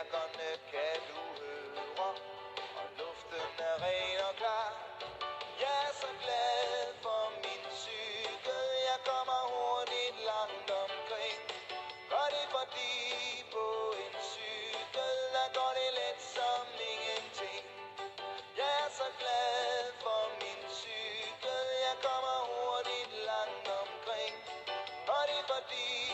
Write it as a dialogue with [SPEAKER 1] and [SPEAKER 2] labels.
[SPEAKER 1] Lærkerne kan du høre, og luften er ren og klar. Jeg er så glad for min cykel, jeg kommer hurtigt langt omkring. Og det er fordi på en cykel, der går det let som ingenting. Jeg er så glad for min cykel, jeg kommer hurtigt langt omkring. Og det er fordi